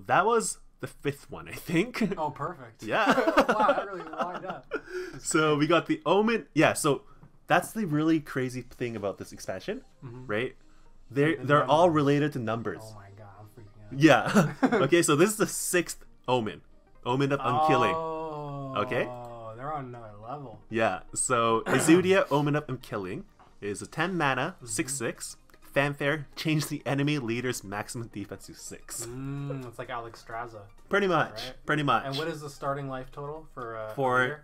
That was the 5th one, I think. Oh, perfect. Yeah. Wow, that really lined up. So we got the Omen. Yeah, so that's the really crazy thing about this expansion, right? They're all related to numbers. Oh my god, I'm freaking out. Yeah. Okay, so this is the 6th Omen. Omen of Unkilling. Oh, Okay? They're on another level. Yeah, so Izudia, Omen of Unkilling is a 10 mana, 6/6. Fanfare, change the enemy leader's maximum defense to 6. It's like Alex Straza. Pretty much. Right? Pretty much. And what is the starting life total for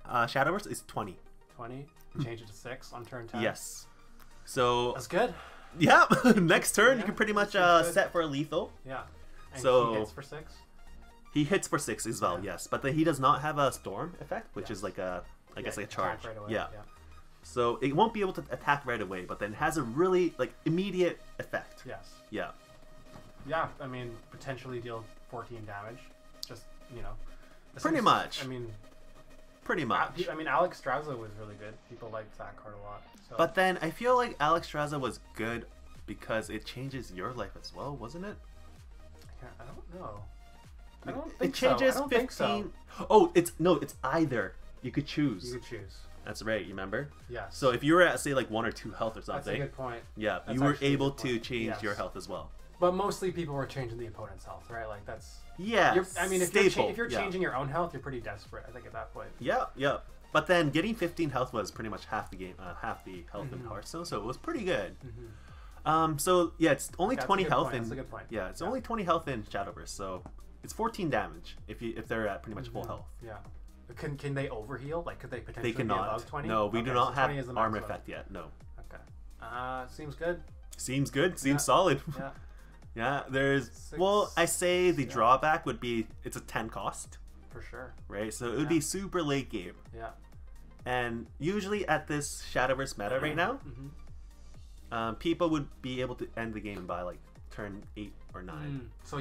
Shadowverse is 20. 20. Change it to 6 on turn 10. Yes. So That's good. yeah, next turn you Yeah, can pretty much good. set for a lethal. Yeah. And So he hits for 6. he hits for 6 as well, yes. But then he does not have a storm effect, which is like a I guess like a charge. Right away. Yeah. So it won't be able to attack right away, but then it has a really like immediate effect. Yes. Yeah. Yeah, I mean, potentially deal 14 damage. Just, you know. Pretty much. I mean, Pretty much. Alex Straza was really good. People liked that card a lot. So. But then I feel like Alex Straza was good because it changes your life as well, wasn't it? I don't know. I don't It think changes so. I don't 15. think so. Oh, it's either. You could choose. You could choose. That's right, you remember? Yes. So if you were at say like 1 or 2 health or That's a something, good point. yeah, That's you were actually a able good to point. change Yes. your health as well. But mostly people were changing the opponent's health, right? Like that's. Yeah. I mean, if staple. you're changing your own health, you're pretty desperate. I think at that point. Yeah, yeah. But then getting 15 health was pretty much half the game, half the health in Hearthstone, so it was pretty good. So yeah, it's only 20 health in. That's a good point. Yeah, it's only 20 health in Shadowverse, so it's 14 damage if they're at pretty much full health. Yeah. Can they overheal? Like, could they potentially They be cannot. above 20? No, we do Okay, not so 20 is have the armor maximum. effect yet. No. Okay. Seems good. Seems good. Seems Yeah. solid. Yeah. Yeah. There's. Six- Well, I say the yeah. drawback would be it's a 10 cost, For sure. right? So it would be super late game. Yeah. And usually at this Shadowverse meta right now, people would be able to end the game by like turn 8 or 9. So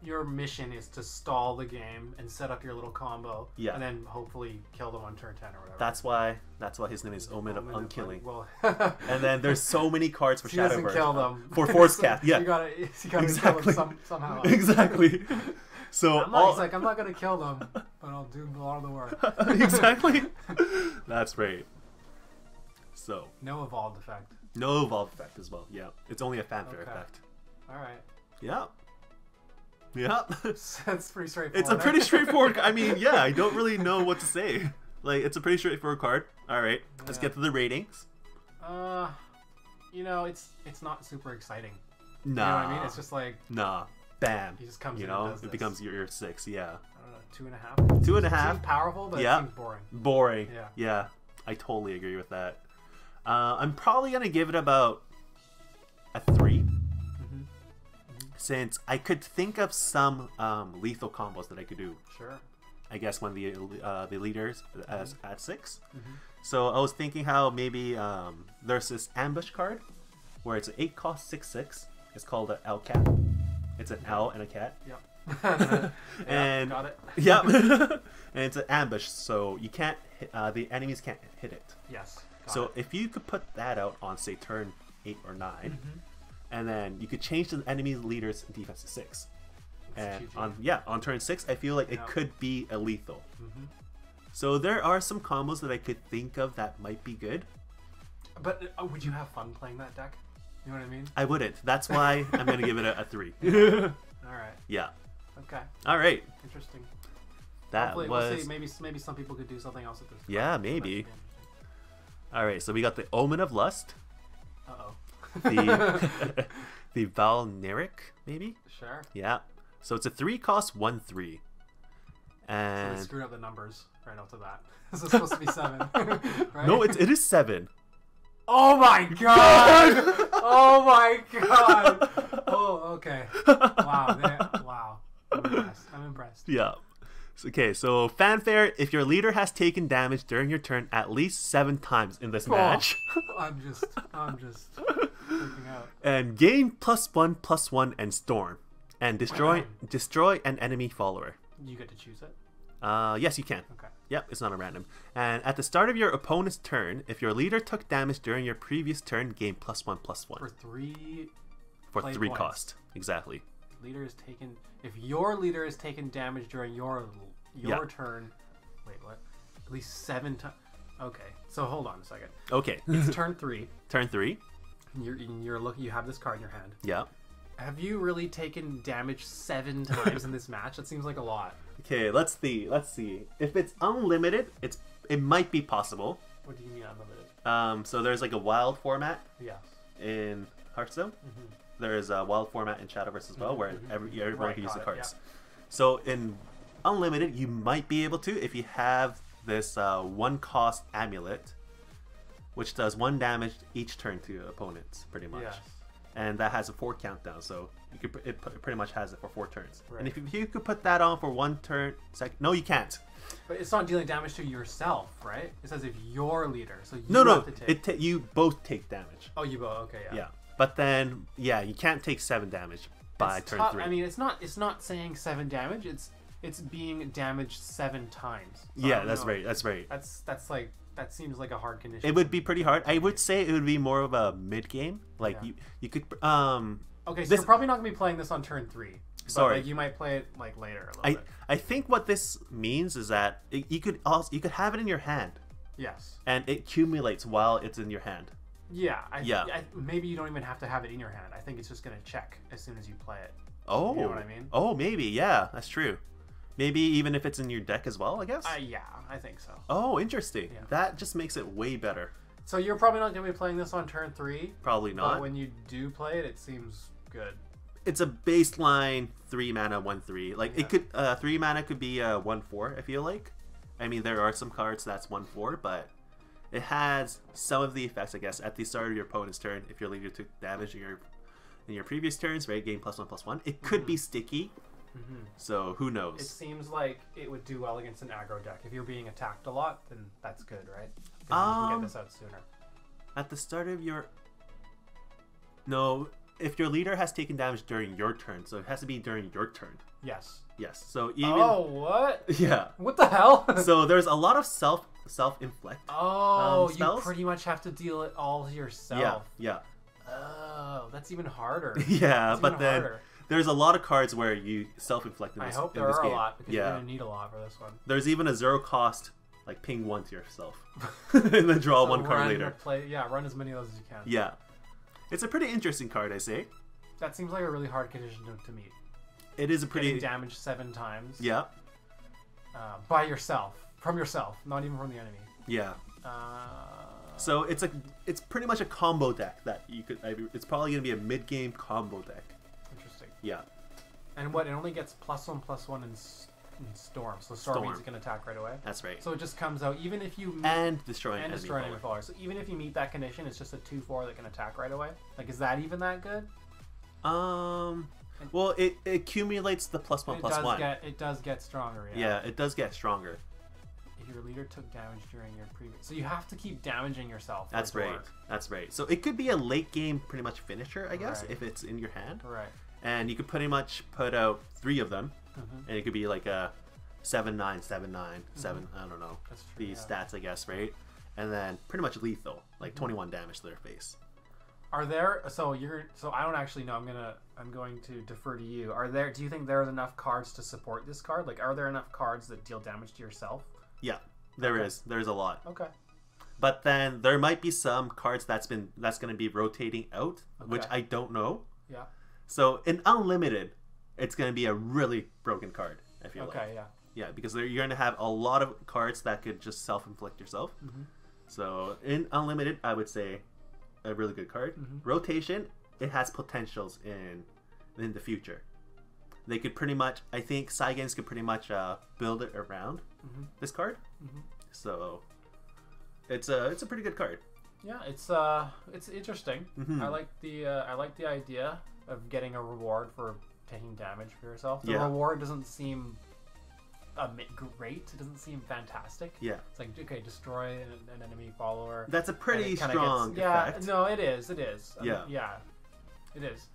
your mission is to stall the game and set up your little combo. Yeah. And then hopefully kill them on turn 10 or whatever. That's why his name is Omen of Unkilling. Well, And then there's so many cards for he doesn't Shadowverse. kill them For Force Cast, yeah. You gotta Exactly. kill them somehow. Exactly. So He's like, I'm not gonna kill them, but I'll do a lot of the work. Exactly. That's right. So No evolved effect. no evolved effect as well. Yeah, it's only a fanfare Okay. effect. All right. Yeah. Yeah. That's pretty straightforward. It's a pretty straightforward. I mean, yeah, I don't really know what to say. Like, it's a pretty straightforward card. All right, let's Yeah. get to the ratings. You know, it's not super exciting. Nah. You know what I mean? It's just like Nah. Bam. he just comes You in know, and does it this. becomes your 6. Yeah. I don't know, 2.5. 2.5. Seems powerful, but Yeah. it seems boring. Boring. Yeah. Yeah. I totally agree with that. I'm probably gonna give it about a 3. Since I could think of some lethal combos that I could do. Sure. I guess when the leaders as at 6. So I was thinking how maybe there's this ambush card where it's an 8 cost 6/6. It's called an L cat. It's an L and a cat. Yep. And got it. Yep. And it's an ambush, so you can't hit, the enemies can't hit it. Yes. So if you could put that out on say turn 8 or 9, and then you could change the enemy leader's defense to 6. And on turn 6, I feel like it could be a lethal. So there are some combos that I could think of that might be good. But would you have fun playing that deck? You know what I mean? I wouldn't. That's why I'm gonna give it a 3. All right. Yeah. Okay. All right. Interesting. That Hopefully, was. we'll see. Maybe some people could do something else with this. Yeah, That maybe. should be interesting. All right. So we got the Omen of Lust, Uh-oh. the the Valneric, maybe. Sure. Yeah. So it's a 3 cost 1/3. So they And screwed up the numbers right off the bat. This is supposed to be 7. Right? no, it is 7. Oh my god! Oh my god! Oh, okay. Wow. Wow. I'm impressed. Yeah. Okay, so fanfare. If your leader has taken damage during your turn at least 7 times in this match, I'm just freaking out. and gain +1/+1 and storm, and destroy an enemy follower. You get to choose it? Yes, you can. Okay. Yep, it's not a random. And at the start of your opponent's turn, if your leader took damage during your previous turn, gain +1/+1 For 3 for play 3 points. cost. Exactly. if your leader is taken damage during your turn, wait, what? At least 7 times. Okay, so hold on a second. Okay. It's turn 3. Turn 3. And you're looking. You have this card in your hand. Yeah. Have you really taken damage 7 times in this match? That seems like a lot. Okay, let's see. If it's unlimited, it might be possible. What do you mean unlimited? So there's like a wild format. Yes. In Hearthstone. There's a wild format in Shadowverse as well, where everyone can use the cards. Yeah. So in unlimited, you might be able to if you have this 1-cost amulet, which does 1 damage each turn to opponents, pretty much. Yes. And that has a 4 countdown, so it pretty much has it for 4 turns. Right. And if you could put that on for 1 turn, no, you can't. But it's not dealing damage to yourself, right? It says if you're leader, so you have to take. You both take damage. Oh, you both. Okay, yeah. Yeah, but then you can't take 7 damage by turn 3. I mean, it's not saying 7 damage. It's being damaged 7 times. So yeah, that's right. That's right. That's like. That seems like a hard condition. It would be pretty hard. I would say it would be more of a mid game. Like you could. Okay, so you're probably not gonna be playing this on turn 3. Sorry, like, you might play it like later. A little bit. I think what this means is that you could have it in your hand. Yes. And it accumulates while it's in your hand. Yeah. Maybe you don't even have to have it in your hand. I think it's just gonna check as soon as you play it. Oh. You know what I mean? Oh, maybe. Yeah, that's true. Maybe even if it's in your deck as well, I guess? Yeah, I think so. Oh, interesting. Yeah. That just makes it way better. So you're probably not going to be playing this on turn 3? Probably not. But when you do play it, it seems good. It's a baseline 3 mana 1/3. Like it could 3 mana could be 1/4, I feel like. I mean, there are some cards that's 1/4, but it has some of the effects, I guess, at the start of your opponent's turn. If your leader took damage in your previous turns, right? Gain +1/+1. It could be sticky. So who knows? It seems like it would do well against an aggro deck. If you're being attacked a lot, then that's good, right? Because you can get this out sooner. At the start of your if your leader has taken damage during your turn, so it has to be during your turn. Yes. Yes. So even what? Yeah. What the hell? So there's a lot of self-inflict. You pretty much have to deal it all yourself. Yeah. Oh, that's even harder. Yeah, but then there's a lot of cards where you self-inflict in this game. I hope there are a lot, because you're going to need a lot for this one. There's even a 0-cost, like ping 1 to yourself. And then draw 1 card later. Run as many of those as you can. Yeah. It's a pretty interesting card, I say. That seems like a really hard condition to meet. It is a pretty... Getting damaged 7 times. Yeah. By yourself. From yourself, not even from the enemy. Yeah. So it's pretty much a combo deck that you could... It's probably going to be a mid-game combo deck. Yeah. And it only gets +1/+1 in Storm. So Storm means it can attack right away. That's right. So it just comes out even if you and destroy enemy fallers. So even if you meet that condition, it's just a 2/4 that can attack right away. Like, is that even that good? Well, it accumulates the +1/+1. It does get stronger. Yeah, it does get stronger. If your leader took damage during your previous, so you have to keep damaging yourself. That's right. That's right. So it could be a late game, pretty much finisher, I guess, if it's in your hand. Right. And you could pretty much put out 3 of them, and it could be like a 7/9, 7/9, 7. I don't know. That's true, the stats, I guess, right? And then pretty much lethal, like 21 damage to their face. Are there? So I don't actually know. I'm going to defer to you. Do you think there's enough cards to support this card? Like, are there enough cards that deal damage to yourself? Yeah, there is. There's a lot. Okay. But then there might be some cards that's going to be rotating out, which I don't know. Yeah. So in unlimited, it's going to be a really broken card, I feel like. Okay, yeah. Yeah, because you're going to have a lot of cards that could just self-inflict yourself. So in unlimited, I would say a really good card. Rotation, it has potentials in the future. They could pretty much, I think Saiyans could pretty much build it around this card. So it's a pretty good card. Yeah, it's interesting. I like the idea of getting a reward for taking damage for yourself. The reward doesn't seem great. It doesn't seem fantastic. Yeah. It's like, okay, destroy an enemy follower. That's a pretty strong effect. No, it is. It is. Yeah. It is.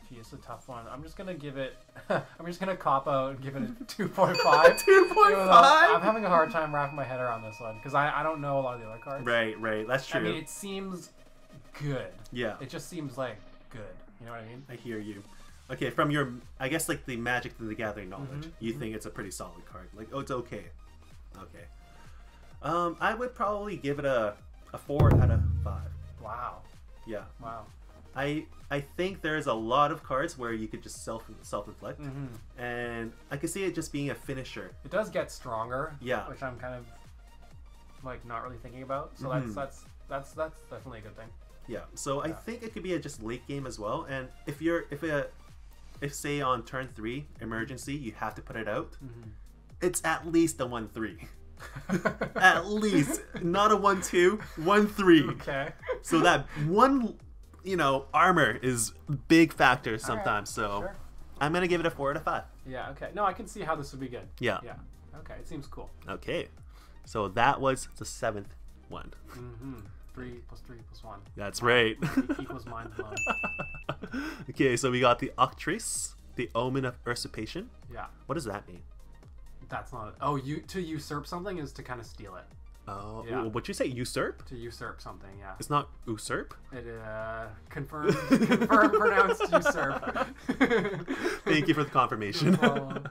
Gee, it's a tough one. I'm just gonna give it. I'm just gonna cop out and give it a 2.5. 2.5. I'm having a hard time wrapping my head around this one because I don't know a lot of the other cards. Right. That's true. I mean, it seems good. Yeah. It just seems like good. You know what I mean? I hear you. Okay, from your, I guess like the Magic the Gathering knowledge, you think it's a pretty solid card. Like, oh, it's okay. Okay. I would probably give it a 4 out of 5. Wow. Yeah. Wow. I think there's a lot of cards where you could just self-inflict, and I could see it just being a finisher. It does get stronger. Yeah. Which I'm kind of like not really thinking about. So that's definitely a good thing. Yeah. So I think it could be a just late game as well. And if say on turn 3 emergency you have to put it out, it's at least a 1/3. At least, not a 1/2, 1/3. Okay. So that one, armor is a big factor sometimes. Right. So Sure. I'm gonna give it a 4 out of 5. Yeah. Okay. No, I can see how this would be good. Yeah. Yeah. Okay. It seems cool. Okay. So that was the 7th one. 3 + 3 + 1. That's right. Equals mind blown. Okay, so we got the Octrice, the Omen of Usurpation. Yeah. What does that mean? That's not. Oh, to usurp something is to kind of steal it. Oh, Yeah. what'd you say? Usurp? To usurp something, yeah. It's not usurp? It confirmed pronounced usurp. Thank you for the confirmation. No problem.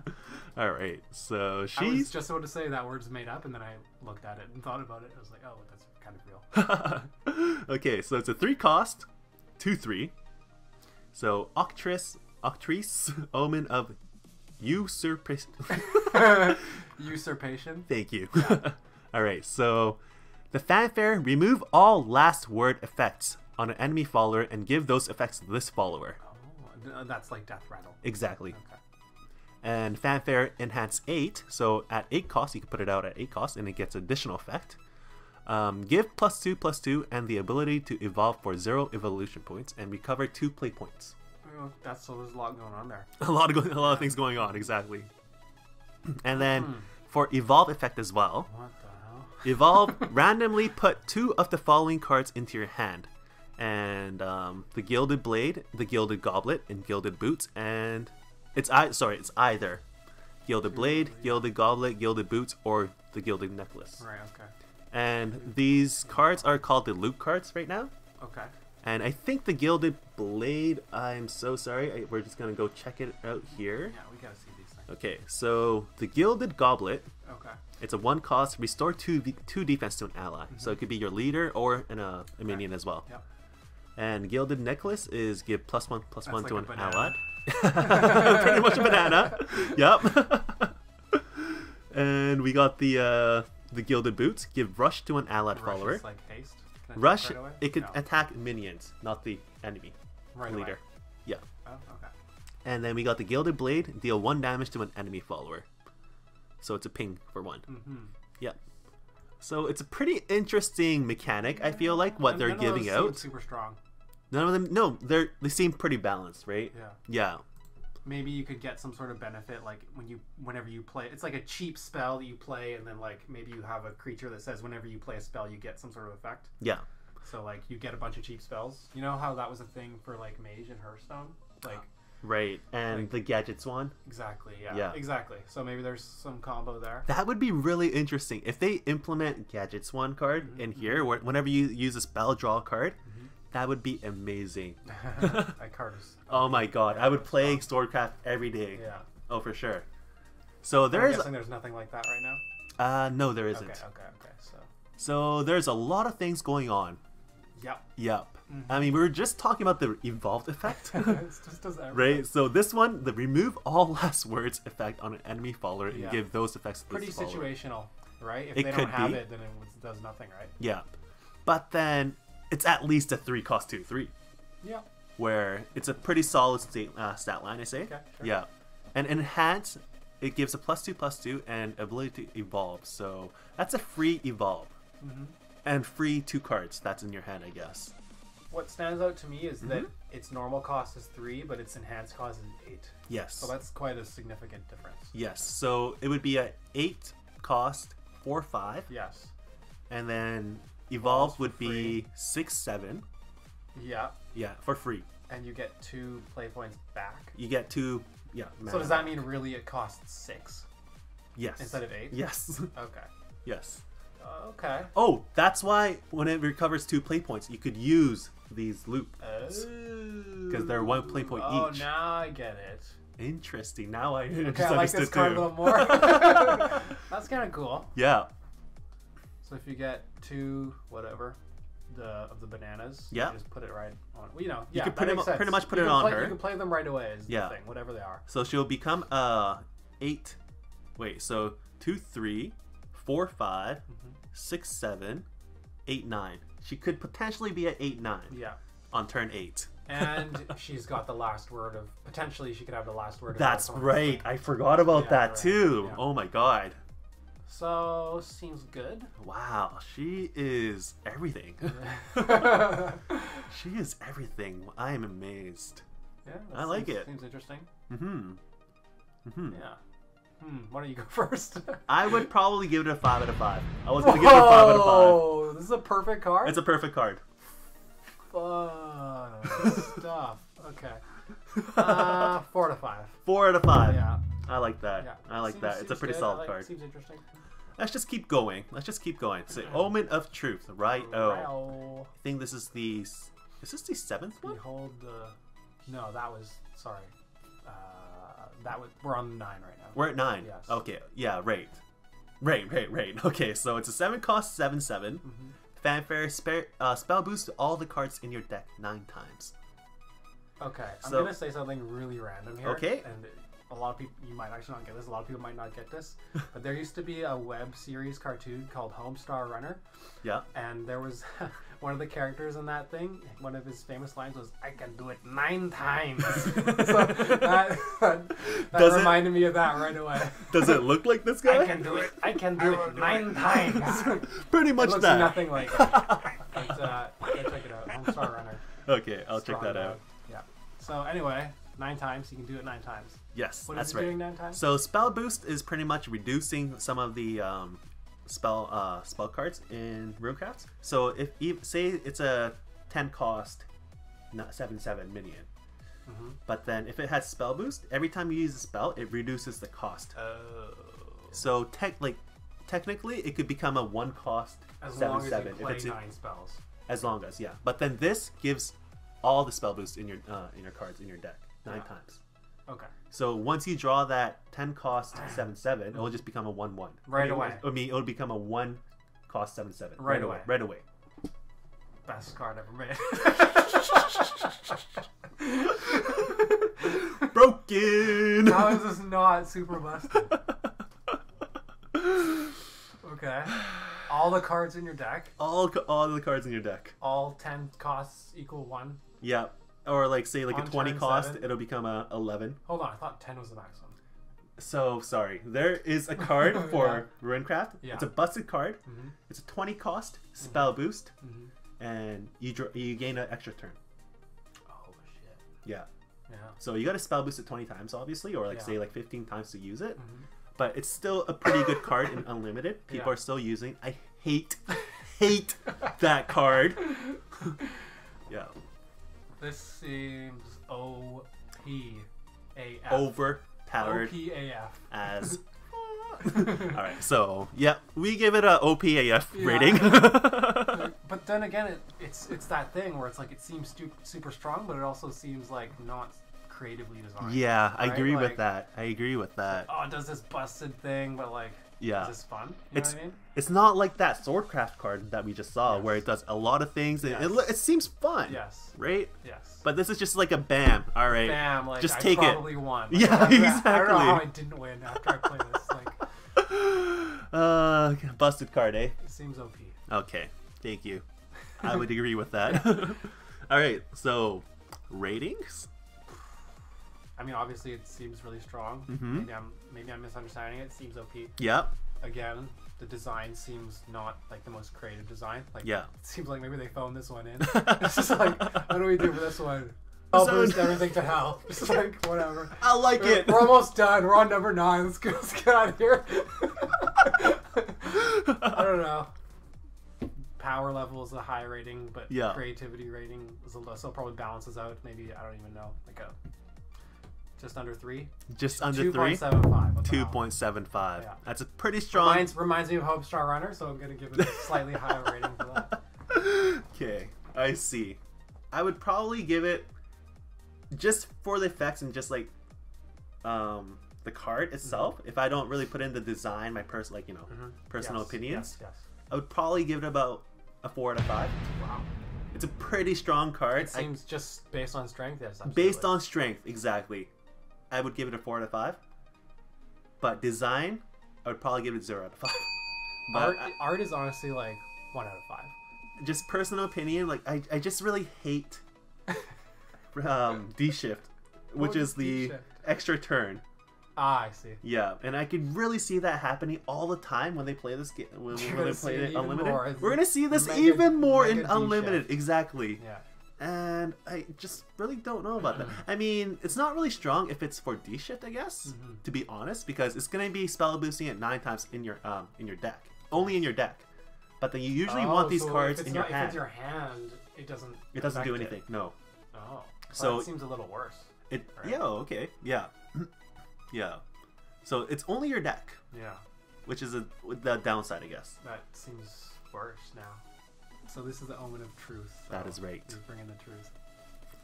All right, so I was she's just about to say that word's made up, and then I looked at it and thought about it. I was like, oh, that's kind of real. Okay, so it's a 3 cost, 2/3. So Octrice, Omen of Usurpation. Usurpation. Thank you. All right, so the fanfare, remove all last word effects on an enemy follower and give those effects to this follower. Oh, that's like Death Rattle. Exactly. Okay. And fanfare enhance 8, so at 8 cost you can put it out at 8 cost and it gets additional effect. Give +2/+2 and the ability to evolve for 0 evolution points and recover 2 play points. Oh, so there's a lot going on there. A lot of things going on, exactly. And then for evolve effect as well, What the hell? evolve randomly put 2 of the following cards into your hand, and the Gilded Blade, the Gilded Goblet, and Gilded Boots, and it's either Gilded Blade, Gilded Goblet, Gilded Boots, or the Gilded Necklace. Right. Okay. And these cards are called the loot cards right now. Okay. And I think the Gilded Blade, I'm so sorry, we're just going to go check it out here. Yeah, we gotta see these things. Okay, so the Gilded Goblet, Okay. it's a 1 cost, restore 2 defense to an ally. So it could be your leader or a minion as well. Yep. And Gilded Necklace is give +1/+1 to like an a ally. Pretty much a banana. Yep. And we got the Gilded Boots, give rush to an allied Rush follower. is like haste. Can I Rush, take right away? it can No. attack minions, not the enemy Right leader. away. Yeah. Oh, okay. And then we got the Gilded Blade, deal 1 damage to an enemy follower. So it's a ping for 1. Yep. So it's a pretty interesting mechanic, I feel like, what they're None of giving those seem out. super strong. None of them, no, they seem pretty balanced, right? Yeah. Yeah. Maybe you could get some sort of benefit, like whenever you play. It's like a cheap spell that you play, and then like maybe you have a creature that says whenever you play a spell, you get some sort of effect. Yeah. So like you get a bunch of cheap spells. You know how that was a thing for like Mage and Hearthstone, like. Right, and Like- the Gadget Swan. Exactly. Yeah. Yeah. Exactly. So maybe there's some combo there. That would be really interesting if they implement Gadget Swan card in here, where whenever you use a spell, draw a card. That would be amazing. That card is. Oh my god, I would play Swordcraft every day. Yeah. Oh, for sure. So I'm there's guessing there's nothing like that right now. no, there isn't. Okay. So there's a lot of things going on. Yep. Yep. I mean, we were just talking about the evolved effect, It just does everything. right? So this one, the remove all last words effect on an enemy follower and Yeah. give those effects to Pretty this follower. situational, right? If It they could don't have be. it, then it does nothing, right? Yeah. But then it's at least a 3 cost 2/3, Yeah. where it's a pretty solid stat line, I say. Okay, sure. Yeah. And enhance, it gives a +2/+2 and ability to evolve. So that's a free evolve. And free 2 cards that's in your hand, I guess. What stands out to me is that its normal cost is 3, but its enhanced cost is 8. Yes. So that's quite a significant difference. Yes. So it would be a 8 cost 4/5, Yes. and then Evolves evolve for would be 6/7. Yeah. Yeah, for free. And you get 2 play points back. You get 2. Yeah. So does that mean really it costs 6 Yes. instead of 8? Yes. Okay. Yes. Okay. Oh, that's why when it recovers 2 play points, you could use these loops. Because they're 1 play point each. Oh, now I get it. Interesting. Now I okay, I like this card a little more. That's kind of cool. Yeah. So if you get 2, whatever, of the bananas, you just put it right on. Well, you can pretty much put it on her. You can play them right away. Is the thing, whatever they are. So she'll become 8. Wait, so 2, 3, 4, 5, 6, 7, 8, 9. She could potentially be at 8, 9. Yeah. On turn 8. And she's got the last word of... Potentially she could have the last word of... That's right. I forgot about that too. Yeah. Oh my god. So, seems good. Wow. She is everything. She is everything. I am amazed. Yeah. I like it. Seems interesting. Yeah. Why don't you go first? I would probably give it a 5 out of 5. I was going to give it a 5 out of 5. Oh, this is a perfect card? It's a perfect card. Fun stuff. Okay. 4 out of 5. 4 out of 5. Yeah. I like that. Yeah. I like that. It's a pretty solid card. Seems interesting. Let's just keep going. So, Omen of Truth. Right. Oh. I think this is the... Is this the 7th one? Behold the... No, that was... Sorry. We're on 9 right now. We're at 9. Yes. Okay. Yeah, right. Okay, so it's a 7 cost 7/7. Fanfare spell boost to all the cards in your deck 9 times. Okay, I'm gonna say something really random here. Okay. And a lot of people, you might actually not get this. A lot of people might not get this. But there used to be a web series cartoon called Homestar Runner. Yeah. And there was one of the characters in that thing. One of his famous lines was, "I can do it 9 times." So that reminded me of that right away. Does it look like this guy? I can do it. I can do it 9 times. Pretty much it looks that. Nothing like it. But check it out. Homestar Runner. Okay, I'll check that out. Yeah. So anyway, 9 times. You can do it 9 times. Yes, that's right. Doing 9 times? So spell boost is pretty much reducing some of the spell cards in Runecraft. So if say it's a 10 cost, not 7/7 minion, but then if it has spell boost, every time you use a spell, it reduces the cost. Oh. So technically, it could become a 1 cost 7/7 as long as you play 9 spells. As long as but then this gives all the spell boost in your cards in your deck 9 times. Okay. So once you draw that 10 cost 7/7, it will just become a 1/1. Right away. I mean, it'll become a 1 cost 7/7. Right away. Right away. Best card ever made. Broken. How is this not super busted? Okay. All the cards in your deck. All the cards in your deck. All 10 costs equal 1. Yeah. Or like say like on a 20 cost, 7. it'll become a 11. Hold on, I thought 10 was the maximum. So sorry. There is a card for Runecraft. Yeah. It's a busted card. It's a 20 cost spell boost, and you gain an extra turn. Oh shit. Yeah. Yeah. So you got to spell boost it 20 times, obviously, or like say like 15 times to use it. But it's still a pretty good card in Unlimited. People are still using. I hate that card. Yeah. This seems O-P-A-F. Overpowered. O-P-A-F. As. Alright, so, we give it a OPAF rating. But then again, it's that thing where it's like it seems super strong, but it also seems like not creatively designed. Yeah, I agree with that. Oh, it does this busted thing, but like, is this fun? You know what I mean? It's not like that Swordcraft card that we just saw, where it does a lot of things. And it seems fun. Yes. Right? Yes. But this is just like a bam. All right. Bam. Like, just I take probably won. Like, yeah, exactly. I don't know how I didn't win after I played this. Like, busted card, eh? It seems OP. Okay. Thank you. I would agree with that. All right. So, ratings? I mean, obviously, it seems really strong. Maybe I'm misunderstanding it. It seems OP. Yep. Again, the design seems not like the most creative design. Like, it seems like maybe they phoned this one in. It's just like, what do we do for this one? I'll boost everything to hell. Just like, whatever. I like it. We're almost done. We're on number 9. Let's get out of here. I don't know. Power level is a high rating, but creativity rating is a low, so it probably balances out. Maybe, I don't even know, like a Just under 3. Just under 3. 2.75. 2.75. Yeah. That's a pretty strong. Reminds me of Hope Star Runner, so I'm gonna give it a slightly higher rating for that. Okay, I see. I would probably give it just for the effects and just like the card itself. If I don't really put in the design, my personal opinions, yes. I would probably give it about a 4 out of 5. Wow. It's a pretty strong card. It seems just based on strength, yes. Absolutely. Based on strength, exactly. I would give it a 4 out of 5. But design, I would probably give it 0 out of 5. But art is honestly like 1 out of 5. Just personal opinion, like I just really hate D-shift, which is the extra turn. Ah, I see. Yeah, and I could really see that happening all the time when they play this game. When they play it Unlimited, we're gonna see this even more in Unlimited. Exactly. Yeah. And I just really don't know about that. I mean, it's not really strong if it's for D-shift, I guess, to be honest, because it's gonna be spell boosting it 9 times in your deck, only in your deck. But then you usually want these cards in your hand. If it's your hand, it doesn't. It doesn't do anything. No. Oh. So it seems a little worse. Right? Yeah. Okay. Yeah. Yeah. So it's only your deck. Yeah. Which is the downside, I guess. That seems worse now. So this is the Omen of Truth. So that is right. He's bringing the truth.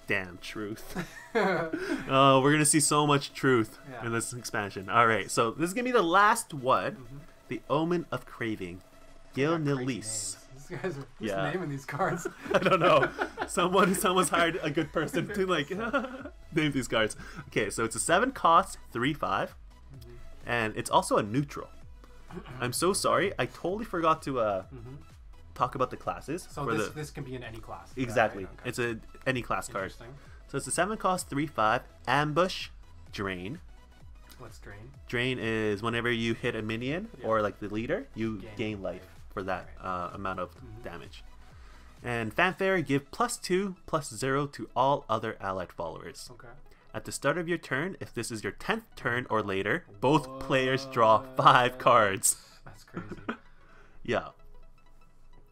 Damn truth. Oh, we're gonna see so much truth in this expansion. All right. So this is gonna be the last one. The Omen of Craving. Gil Nilis. These guys are just naming these cards. I don't know. Someone's hired a good person to like name these cards. Okay, so it's a 7 cost, 3/5, and it's also a neutral. I'm so sorry, I totally forgot to talk about the classes. So this can be in any class. Exactly, right? Okay. It's a any class card. So it's a 7 cost, 3/5, ambush, drain. What's drain? Drain is whenever you hit a minion or like the leader, you gain life for that amount of damage. And fanfare, give +2/+0 to all other allied followers. Okay. At the start of your turn, if this is your 10th turn or later, both players draw 5 cards. That's crazy. Yeah.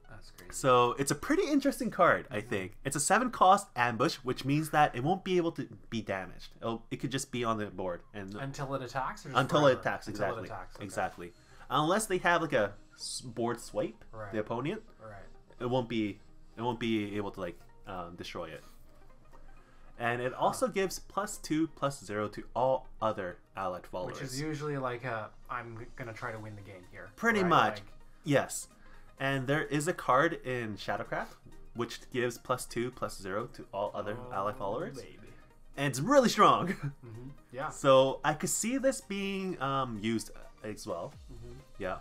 That's crazy. So it's a pretty interesting card, I think. It's a 7 cost ambush, which means that it won't be able to be damaged. It could just be on the board and until it attacks. Or just until forever? It attacks, exactly. Until it attacks. Okay. Exactly. Unless they have like a board swipe, the opponent, it won't be able to like destroy it. And it also gives +2/+0 to all other allied followers, which is usually like I'm gonna try to win the game here. Pretty much, like, yes. And there is a card in Shadowcraft which gives +2/+0 to all other allied followers, and it's really strong. Yeah. So I could see this being used as well. Yeah.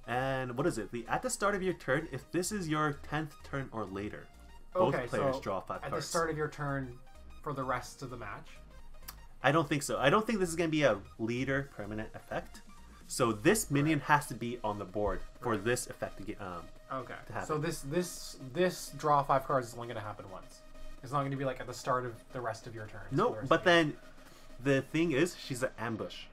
And what is it? At the start of your turn, if this is your 10th turn or later, both players draw 5 cards. At the start of your turn for the rest of the match? I don't think so. I don't think this is going to be a leader permanent effect. So this minion has to be on the board for this effect to get to happen. So this draw 5 cards is only going to happen once. It's not going to be like at the start of the rest of your turn. No, but then the thing is, she's an ambush.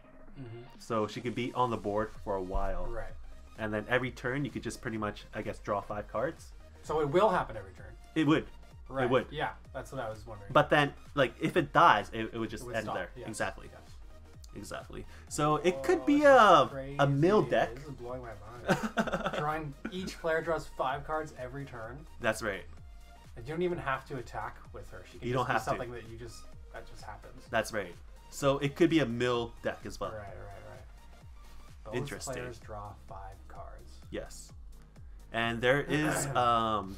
So she could be on the board for a while. Right. And then every turn, you could just pretty much, I guess, draw 5 cards. So it will happen every turn. It would. Right. It would. Yeah, that's what I was wondering. But then, like, if it dies, it would just end stop. there. Yes. Exactly. Yes. Exactly. So it could be a mill deck. This is blowing my mind. Each player draws 5 cards every turn. That's right. And you don't even have to attack with her. She can you just don't have do something to. that just happens. That's right. So it could be a mill deck as well. Right. Both Interesting. players draw 5 cards. Yes. And there is a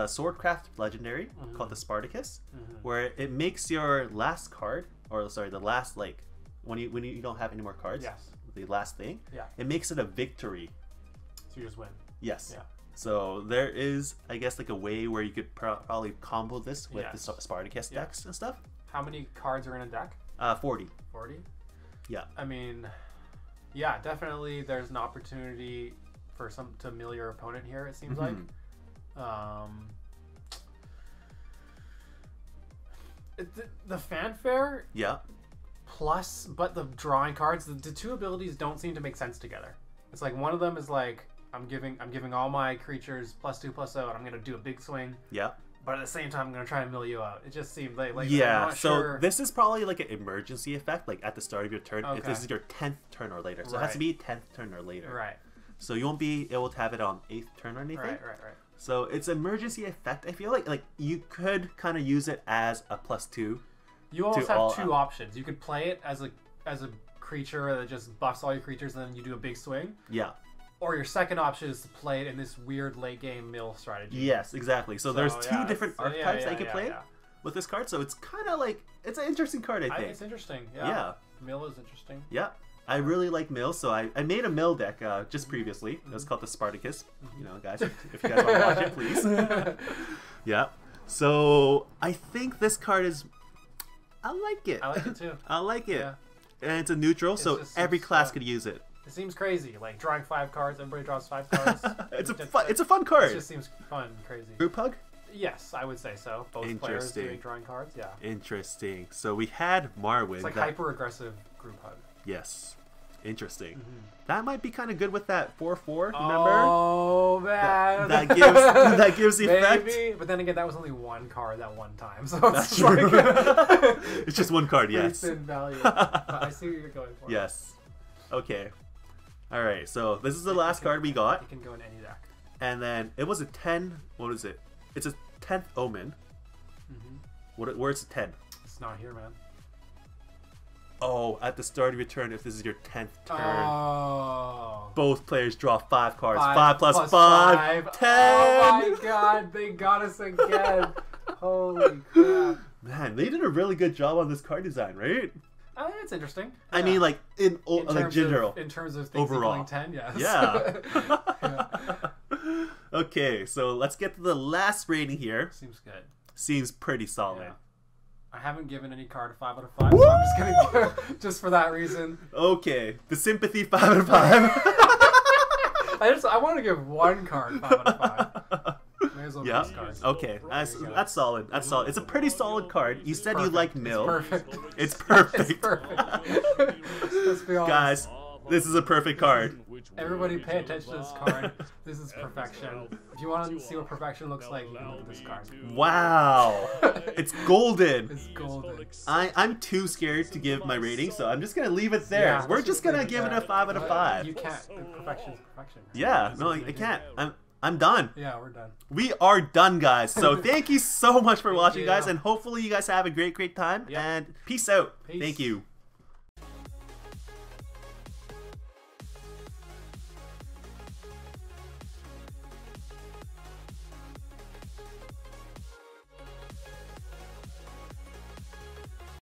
Swordcraft legendary called the Spartacus, where it makes your last card, or sorry, the last when you don't have any more cards, the last thing, it makes it a victory. So you just win. Yes. Yeah. So there is, I guess, like a way where you could probably combo this with the Spartacus decks and stuff. How many cards are in a deck? 40. 40? Yeah. I mean, yeah, definitely there's an opportunity for to mill your opponent here, it seems like. The fanfare, plus, but the drawing cards, the 2 abilities don't seem to make sense together. It's like one of them is like I'm giving all my creatures +2/+0, and I'm gonna do a big swing. Yeah. but at the same time I'm gonna try and mill you out. It just seemed like yeah. I'm not So sure. this is probably like an emergency effect, like at the start of your turn. Okay. If this is your 10th turn or later, so it has to be 10th turn or later. Right. So you won't be able to have it on 8th turn or anything. Right. So it's emergency effect. I feel like you could kind of use it as a +2. You almost have two options. You could play it as a creature that just buffs all your creatures, and then you do a big swing. Yeah. Or your second option is to play it in this weird late game mill strategy. Yes, exactly. So there's two different archetypes that you can play with this card. So it's kind of like, it's an interesting card, I think. It's interesting. Yeah. Mill is interesting. Yeah. I really like mill, so I made a mill deck just previously. It was called the Spartacus. You know, guys, if you guys want to watch it, please. Yeah. So I think this card is, I like it. I like it too. I like it. Yeah. And it's a neutral, so every class could use it. It seems crazy, like drawing 5 cards. Everybody draws 5 cards. It's a fun card. It just seems fun, crazy. Group hug? Yes, I would say so. Both players doing drawing cards. Yeah. Interesting. So we had Marwyn. It's like hyper aggressive group hug. Yes. Interesting. That might be kind of good with that 4/4. Remember? Oh man, that gives the effect. Maybe, but then again, that was only one card that one time, so that's true. Like, it's just one card. Yes. Thin value. But I see what you're going for. Yes. Okay. All right. So this is the last card we got. It can go in any deck. And then it was a 10. What is it? It's a 10th Omen. Where's the 10? It's not here, man. Oh, at the start of your turn, if this is your 10th turn, oh. both players draw 5 cards. 5 plus 5, 10! Oh my god, they got us again. Holy crap. Man, they did a really good job on this card design, right? It's interesting. I mean, like, in general. In terms of things overall. 10, yes. Yeah. Yeah. Okay, so let's get to the last rating here. Seems good. Seems pretty solid. Yeah. I haven't given any card a 5 out of 5, so I'm just gonna give just for that reason. Okay, the sympathy 5 out of 5. I want to give one card 5 out of 5. May as well yeah. cards. Okay, that's solid. That's solid. It's a pretty solid card. You said you like mill. It's perfect. It's perfect. It's perfect. Let's be honest. Guys, this is a perfect card. Everybody pay attention to this card. This is perfection. If you want to see what perfection looks like, you can look at this card. Wow. It's golden. It's golden. I'm too scared to give my rating, so I'm just going to leave it there. Yeah, we're just going to give it a 5 out of 5. You can't. Perfection is perfection. Yeah, no, I can't. I'm done. Yeah, we're done. We are done, guys. So thank you so much for watching, guys, and hopefully you guys have a great time. Yep. And peace out. Peace. Thank you.